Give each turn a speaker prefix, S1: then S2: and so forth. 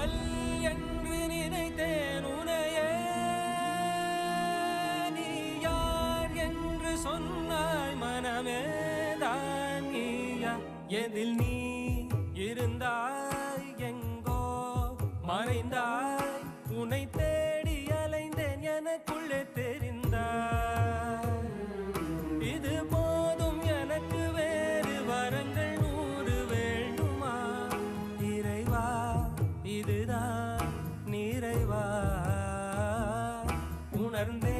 S1: காதல் என்று நினைத்தேன் உனையே, நீ யார் என்று சொன்னாய் மனமே தான் நீயா? எதில் நீ இருந்தாய் எங்கோ மறைந்தாய், உன்னை தேடி அலைந்தேன் எனக்குள்ளே தெரிந்தாய். இது போதும் எனக்கு, வேறு வரங்கள் 100 வேண்டுமா? இறைவா இதுதான் நிறைவா? உணர்ந்தே